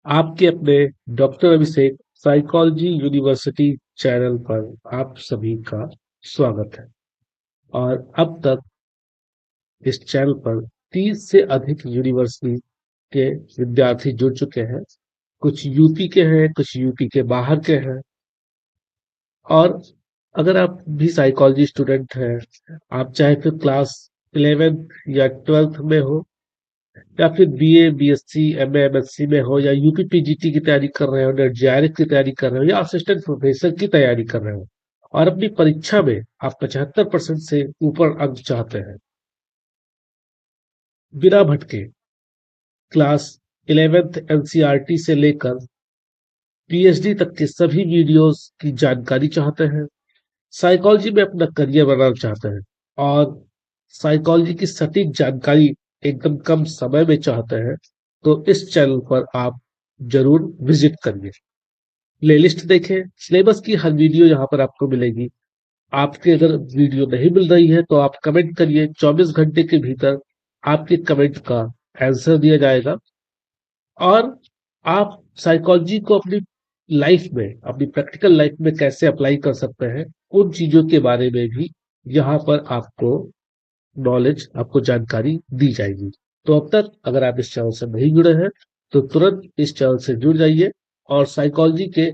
आपके अपने डॉक्टर अभिषेक psychology university channel पर आप सभी का स्वागत है। और अब तक इस चैनल पर 30 से अधिक यूनिवर्सिटी के विद्यार्थी जुड़ चुके हैं। कुछ यूपी के हैं, कुछ यूपी के बाहर के हैं। और अगर आप भी साइकोलॉजी स्टूडेंट हैं, आप चाहे फिर क्लास 11th या 12th में हो, या फिर बीए, बीएससी, एमए, एमएससी में हो, या यूपी पीजीटी की तैयारी कर रहे हो, नेट जेआरएफ की तैयारी कर रहे हो, या असिस्टेंट प्रोफेसर की तैयारी कर रहे हो, और अपनी परीक्षा में आप 75% से ऊपर अंक चाहते हैं, बिना भटके क्लास 11th एनसीईआरटी से लेकर पीएचडी तक के सभी वीडियोस की जानकारी चाहते हैं, साइकोलॉजी में अपना करियर बनाना चाहते हैं, और साइकोलॉजी की सटीक जानकारी एकदम कम समय में चाहते हैं, तो इस चैनल पर आप जरूर विजिट करिए। प्लेलिस्ट देखें, सिलेबस की हर वीडियो यहाँ पर आपको मिलेगी। आपके अगर वीडियो नहीं मिल रही है तो आप कमेंट करिए, 24 घंटे के भीतर आपके कमेंट का आंसर दिया जाएगा। और आप साइकोलॉजी को अपनी लाइफ में, अपनी प्रैक्टिकल लाइफ में कैसे अप्लाई कर सकते हैं, उन चीजों के बारे में भी यहाँ पर आपको नॉलेज, आपको जानकारी दी जाएगी। तो अब तक अगर आप इस चैनल से नहीं जुड़े हैं तो तुरंत इस चैनल से जुड़ जाइए और साइकोलॉजी के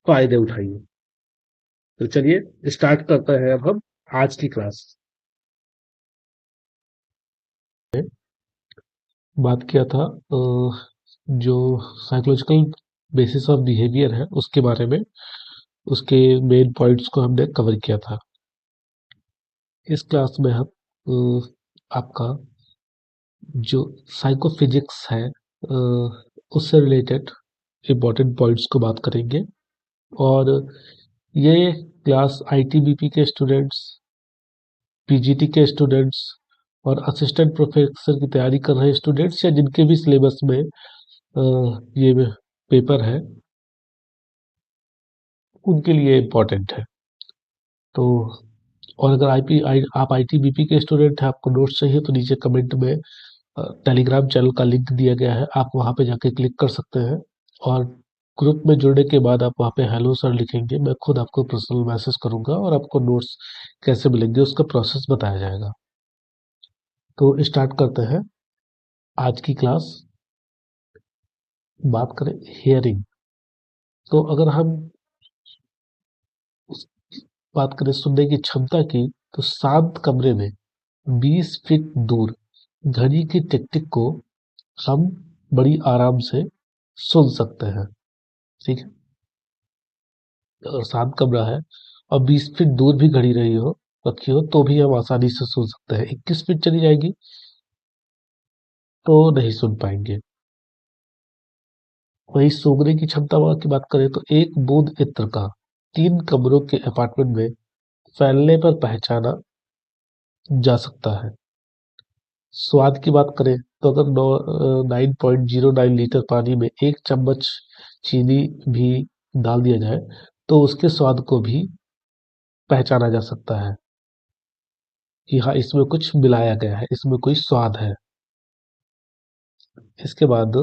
फायदे उठाइए। तो चलिए स्टार्ट करते हैं अब हम आज की क्लास। बात किया था जो साइकोलॉजिकल बेसिस ऑफ बिहेवियर है उसके बारे में, उसके मेन पॉइंट्स को हमने कवर किया था। इस क्लास में हम आपका जो साइकोफिजिक्स है उससे रिलेटेड इम्पोर्टेंट पॉइंट्स को बात करेंगे। और ये क्लास आईटीबीपी के स्टूडेंट्स, पीजीटी के स्टूडेंट्स और असिस्टेंट प्रोफेसर की तैयारी कर रहे स्टूडेंट्स, या जिनके भी सिलेबस में ये पेपर है, उनके लिए इम्पोर्टेंट है। तो और अगर आप आईटीबीपी के स्टूडेंट हैं, आपको नोट्स चाहिए, तो नीचे कमेंट में टेलीग्राम चैनल का लिंक दिया गया है, आप वहाँ पे जाके क्लिक कर सकते हैं। और ग्रुप में जुड़ने के बाद आप वहाँ पे हेलो सर लिखेंगे, मैं खुद आपको पर्सनल मैसेज करूंगा और आपको नोट्स कैसे मिलेंगे उसका प्रोसेस बताया जाएगा। तो स्टार्ट करते हैं आज की क्लास। बात करें हियरिंग, तो अगर हम उस बात करें सुनने की क्षमता की, तो शांत कमरे में 20 फीट दूर घड़ी की टिक टिक को हम बड़ी आराम से सुन सकते हैं। ठीक है, अगर शांत कमरा है और 20 फीट दूर भी घड़ी रखी हो, तो भी हम आसानी से सुन सकते हैं। 21 फीट चली जाएगी तो नहीं सुन पाएंगे। वही सूंघने की क्षमता की बात करें, तो एक बूंद इत्र का 3 कमरों के अपार्टमेंट में फैलने पर पहचाना जा सकता है। स्वाद की बात करें, तो अगर 9.09 लीटर पानी में 1 चम्मच चीनी भी डाल दिया जाए, तो उसके स्वाद को भी पहचाना जा सकता है कि हाँ, इसमें कुछ मिलाया गया है, इसमें कोई स्वाद है। इसके बाद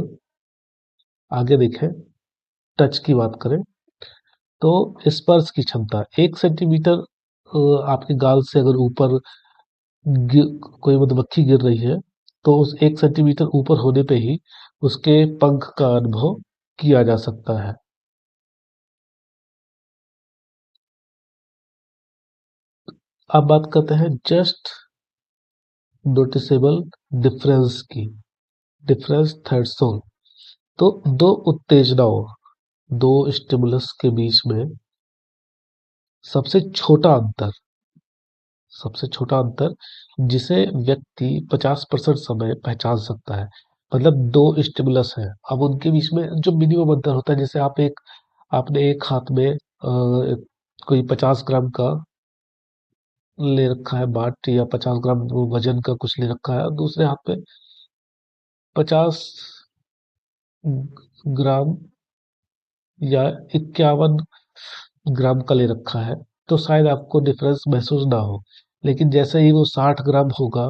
आगे देखें, टच की बात करें, तो स्पर्श की क्षमता 1 सेंटीमीटर आपके गाल से अगर ऊपर कोई मधुमक्खी गिर रही है, तो उस 1 सेंटीमीटर ऊपर होने पे ही उसके पंख का अनुभव किया जा सकता है। अब बात करते हैं जस्ट नोटिसेबल डिफरेंस की, डिफरेंस थ्रेशोल्ड। तो दो उत्तेजनाओं, दो स्टिमुलस के बीच में सबसे छोटा अंतर, सबसे छोटा अंतर जिसे व्यक्ति 50% समय पहचान सकता है। मतलब दो स्टिमुलस है, अब उनके बीच में जो मिनिमम अंतर होता है, जैसे आपने एक हाथ में कोई 50 ग्राम का ले रखा है बाट, या 50 ग्राम वजन का कुछ ले रखा है, और दूसरे हाथ पे 50 ग्राम या 51 ग्राम का ले रखा है, तो शायद आपको डिफरेंस महसूस ना हो। लेकिन जैसे ही वो 60 ग्राम होगा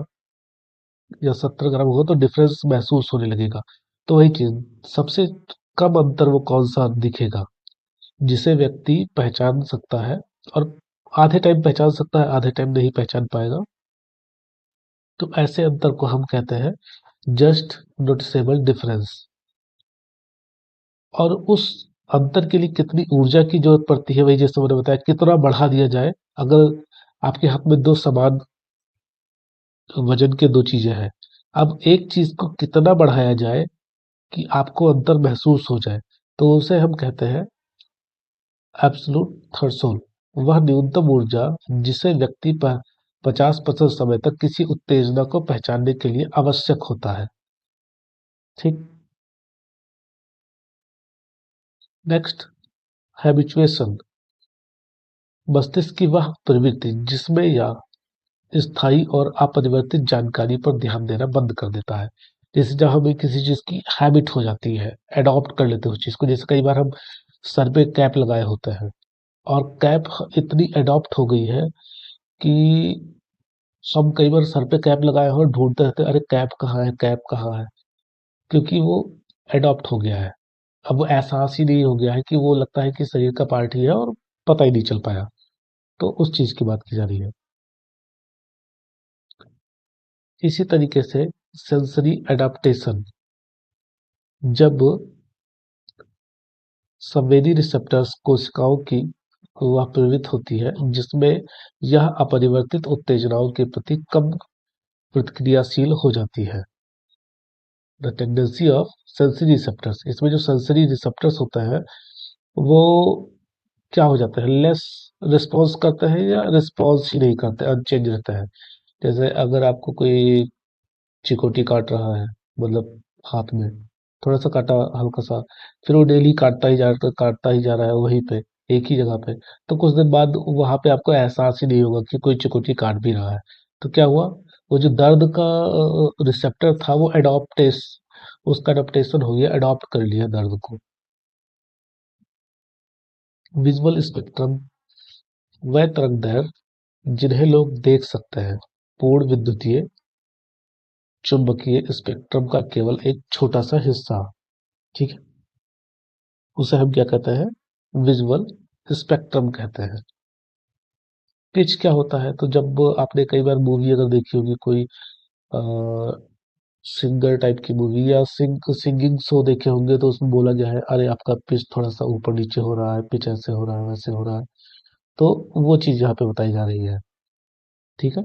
या 70 ग्राम होगा, तो डिफरेंस महसूस होने लगेगा। तो वही चीज, सबसे कम अंतर वो कौन सा दिखेगा जिसे व्यक्ति पहचान सकता है, और आधे टाइम पहचान सकता है, आधे टाइम नहीं पहचान पाएगा। तो ऐसे अंतर को हम कहते हैं जस्ट नोटिसेबल डिफरेंस। और उस अंतर के लिए कितनी ऊर्जा की जरूरत पड़ती है, वही जैसे मैंने बताया, कितना बढ़ा दिया जाए। अगर आपके हाथ में दो समान वजन के दो चीजें हैं, अब एक चीज को कितना बढ़ाया जाए कि आपको अंतर महसूस हो जाए, तो उसे हम कहते हैं एब्सोल्यूट थ्रेशोल्ड। वह न्यूनतम ऊर्जा जिसे व्यक्ति 50% समय तक किसी उत्तेजना को पहचानने के लिए आवश्यक होता है। ठीक। Next, habituation. मस्तिष्क की वह प्रवृत्ति जिसमें या स्थायी और अपरिवर्तित जानकारी पर ध्यान देना बंद कर देता है। जैसे जब हमें किसी चीज की हैबिट हो जाती है, अडॉप्ट कर लेते हैं उस चीज को। जैसे कई बार हम सर पे कैप लगाए होते हैं, और कैप इतनी अडॉप्ट हो गई है कि हम कई बार सर पे कैप लगाए हो और ढूंढते रहते हैं, अरे कैप कहाँ है, कैप कहाँ है। क्योंकि वो अडॉप्ट हो गया है। अब वो एहसास ही नहीं हो गया है, कि वो लगता है कि शरीर का पार्ट ही है, और पता ही नहीं चल पाया। तो उस चीज की बात की जा रही है। इसी तरीके से सेंसरी एडाप्टेशन, जब संवेदी रिसेप्टर्स कोशिकाओं की वह प्रेरित होती है जिसमें यह अपरिवर्तित उत्तेजनाओं के प्रति कम प्रतिक्रियाशील हो जाती है। The tendency of sensory receptors, इसमें जो सेंसरी रिसेप्टर्स होते हैं वो क्या हो जाते हैं, लेस रिस्पॉन्स करते हैं, या रिस्पॉन्स ही नहीं करते, अनचेंज रहते हैं। जैसे अगर आपको कोई चिकोटी काट रहा है, मतलब हाथ में थोड़ा सा काटा, हल्का सा, फिर वो डेली काटता ही जा रहा है वहीं पे, एक ही जगह पे। तो कुछ दिन बाद वहां पे आपको एहसास ही नहीं होगा कि कोई चिकोटी काट भी रहा है। तो क्या हुआ, वो जो दर्द का रिसेप्टर था वो अडॉप्टेस उसका अडॉप्टेशन हो गया, अडॉप्ट कर लिया दर्द को। विजुअल स्पेक्ट्रम, वह तरंग दैर्ध्य जिन्हें लोग देख सकते हैं, पूर्ण विद्युतीय चुंबकीय स्पेक्ट्रम का केवल एक छोटा सा हिस्सा। ठीक है, उसे हम क्या कहते हैं, विजुअल स्पेक्ट्रम कहते हैं। पिच क्या होता है, तो जब आपने कई बार मूवी अगर देखी होगी, कोई सिंगर टाइप की मूवी, या सिंगिंग शो देखे होंगे, तो उसमें बोला गया है, अरे आपका पिच थोड़ा सा ऊपर नीचे हो रहा है, पिच ऐसे हो रहा है, वैसे हो रहा है। तो वो चीज यहाँ पे बताई जा रही है। ठीक है।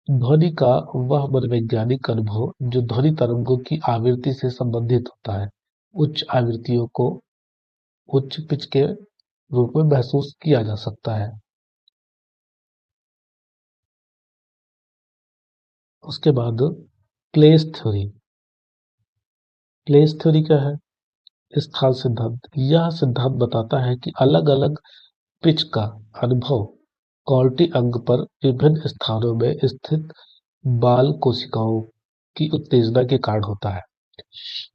ध्वनि का वह मनोवैज्ञानिक अनुभव जो ध्वनि तरंगों की आवृत्ति से संबंधित होता है, उच्च आवृत्तियों को उच्च पिच के रूप में महसूस किया जा सकता है। उसके बाद प्लेस थ्योरी। प्लेस थ्योरी क्या है, स्थान सिद्धांत। यह सिद्धांत बताता है कि अलग अलग पिच का अनुभव कॉर्टी अंग पर विभिन्न स्थानों में स्थित बाल कोशिकाओं की उत्तेजना के कारण होता है।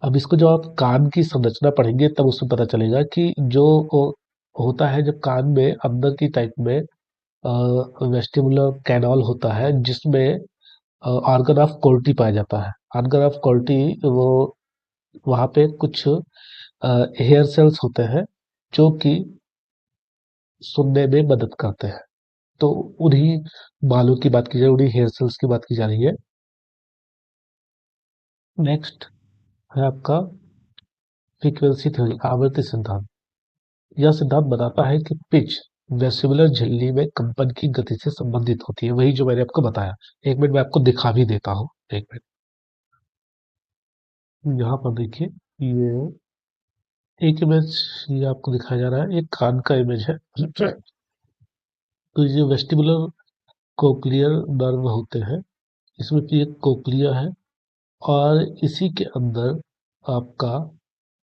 अब इसको जब आप कान की संरचना पढ़ेंगे तब उसमें पता चलेगा कि जो होता है, जब कान में अंदर की टाइप में वेस्टिबुलर कैनाल होता है, जिसमें ऑर्गन ऑफ कोर्टी पाया जाता है। ऑर्गन ऑफ कोर्टी, वो वहाँ पे कुछ हेयर सेल्स होते हैं जो कि सुनने में मदद करते हैं। तो उन्हीं बालों की बात की जा रही है, उन्हीं हेयर सेल्स की बात की जा रही है। नेक्स्ट है आपका फ्रीक्वेंसी थ्योरी, आवृत्ति सिद्धांत। यह सिद्धांत बताता है कि पिच वेस्टिबुलर झिल्ली में कंपन की गति से संबंधित होती है, वही जो मैंने आपको बताया। एक मिनट में आपको दिखा भी देता हूँ, एक मिनट। यहाँ पर देखिए, ये एक इमेज ये आपको दिखाया जा रहा है, एक कान का इमेज है। तो ये वेस्टिबुलर कोक्लियर नर्व होते हैं, इसमें भी एक कोक्लिया है, और इसी के अंदर आपका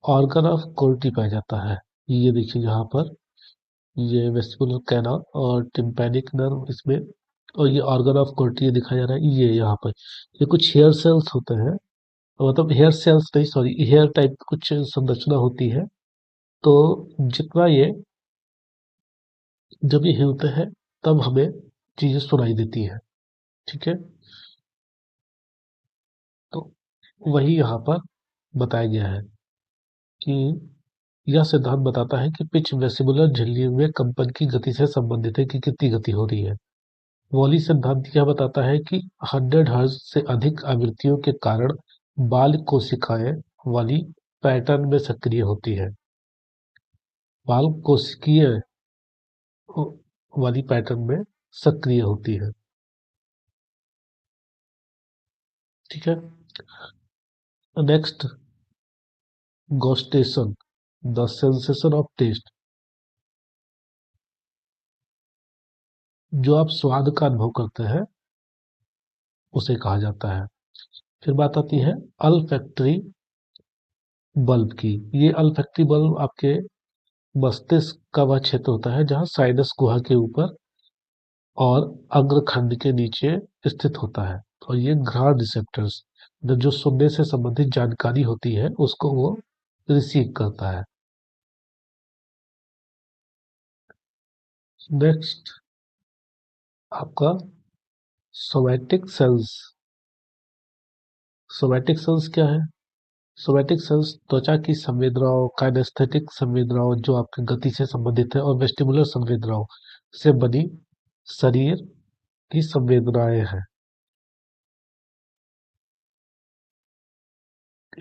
ऑर्गन ऑफ कोर्टी पाया जाता है। ये देखिए यहाँ पर, ये वेस्टिबुलर कैनाल और टिम्पैनिक नर्व इसमें, और ये ऑर्गन ऑफ कोर्टी ये दिखाया जा रहा है, ये यहाँ पर। ये कुछ हेयर सेल्स होते हैं, मतलब हेयर सेल्स नहीं, सॉरी, हेयर टाइप कुछ संरचना होती है। तो जितना ये, जब ये हिलते हैं तब हमें चीजें सुनाई देती है। ठीक है। तो वही यहाँ पर बताया गया है कि यह सिद्धांत बताता है कि पिच वेस्टिबुलर झिल्ली में कंपन की गति से संबंधित है कि कितनी गति हो रही है। वॉली सिद्धांत यह बताता है कि 100 हर्ट्ज से अधिक आवृत्तियों के कारण बाल कोशिकाएं वाली पैटर्न में सक्रिय होती है। बाल कोशिकीय वाली पैटर्न में सक्रिय होती है। ठीक है। Next, gustation, the sensation of taste. जो आप स्वाद का अनुभव करते हैं उसे कहा जाता है। फिर बात आती है अल्फैक्टरी बल्ब की। ये अल्फैक्टरी बल्ब आपके मस्तिष्क का वह क्षेत्र होता है जहाँ साइनस गुहा के ऊपर और अग्रखंड के नीचे स्थित होता है। और ये घ्राण रिसेप्टर्स जो सुनने से संबंधित जानकारी होती है उसको वो रिसीव करता है। नेक्स्ट आपका सोमैटिक सेल्स। सोमैटिक सेल्स क्या है? सोमैटिक सेल्स त्वचा की संवेदनाओं, काइनेस्थेटिक संवेदनाओं जो आपके गति से संबंधित है और वेस्टिबुलर संवेदनाओं से बनी शरीर की संवेदनाएं हैं।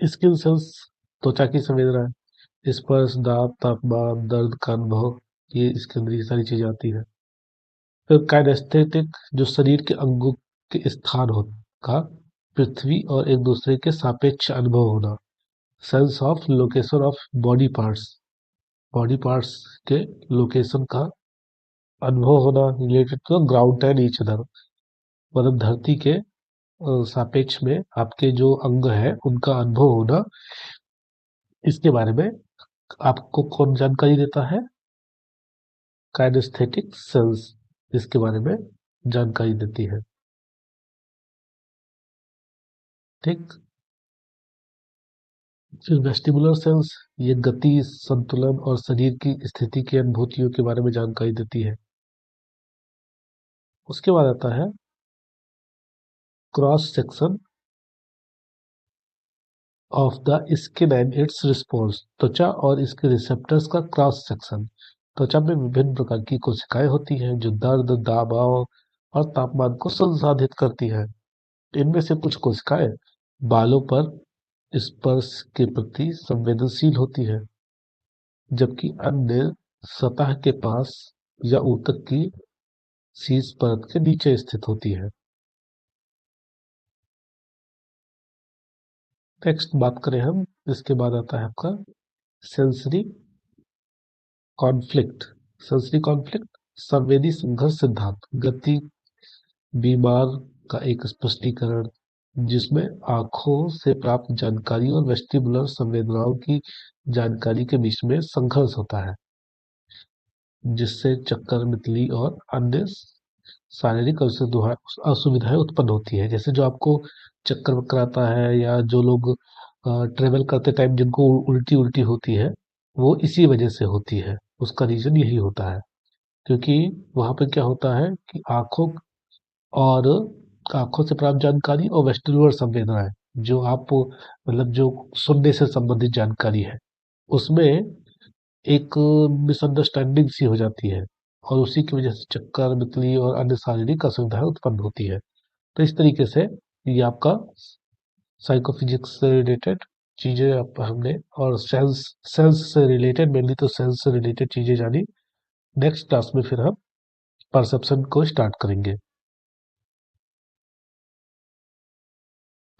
स्किन सेल्स त्वचा की संवेदना है, स्पर्श, दाब, तापमान, दर्द का अनुभव, ये इसके अंदर ये सारी चीजें आती है। फिर काइनेस्थेटिक जो शरीर के अंगों के स्थान हो का पृथ्वी और एक दूसरे के सापेक्ष अनुभव होना। Sense of location of body parts, body parts के लोकेशन का अनुभव होना related to ground and each other, मतलब धरती के सापेक्ष में आपके जो अंग है उनका अनुभव होना। इसके बारे में आपको कौन जानकारी देता है? काइनेस्थेटिक सेल्स इसके बारे में जानकारी देती है। ठीक। फिर वेस्टिबुलर सेल्स, ये गति, संतुलन और शरीर की स्थिति की अनुभूतियों के बारे में जानकारी देती है। उसके बाद आता है cross section of the skin and it's response. त्वचा और इसके रिसेप्टर्स का क्रॉस सेक्शन। त्वचा में विभिन्न प्रकार की कोशिकाएं होती हैं जो दर्द, दबाव और तापमान को संसाधित करती हैं। इनमें से कुछ कोशिकाएं बालों पर स्पर्श के प्रति संवेदनशील होती है, जबकि अन्य सतह के पास या ऊतक की शीर्ष परत के नीचे स्थित होती है। नेक्स्ट बात करें हम, इसके बाद आता है आपका सेंसरी कॉन्फ्लिक्ट। सेंसरी कॉन्फ्लिक्ट, संवेदी संघर्ष सिद्धांत। गति बीमार का एक स्पष्टीकरण जिसमें आंखों से प्राप्त जानकारी और वेस्टिबुलर संवेदनाओं की जानकारी के बीच में संघर्ष होता है, जिससे चक्कर, मितली और अन्य शारीरिक असुविधाएं उत्पन्न होती है। जैसे जो आपको चक्कर वक्कर आता है या जो लोग ट्रेवल करते टाइम जिनको उल्टी उल्टी होती है, वो इसी वजह से होती है। उसका रीजन यही होता है, क्योंकि वहां पे क्या होता है कि और आंखों से प्राप्त जानकारी और वेस्टिबुलर संवेदनाएं जो आप मतलब जो सुनने से संबंधित जानकारी है उसमें एक मिसअंडरस्टैंडिंग सी हो जाती है और उसी की वजह से चक्कर, मितली और अन्य शारीरिक असुविधाएं उत्पन्न होती है। तो इस तरीके से ये आपका साइकोफिजिक्स से रिलेटेड चीजें हमने और सेल्स सेल्स से रिलेटेड, मेनली तो सेल्स से रिलेटेड चीजें जानी। नेक्स्ट क्लास में फिर हम परसेप्शन को स्टार्ट करेंगे।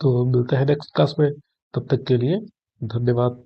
तो मिलते हैं नेक्स्ट क्लास में, तब तक के लिए धन्यवाद।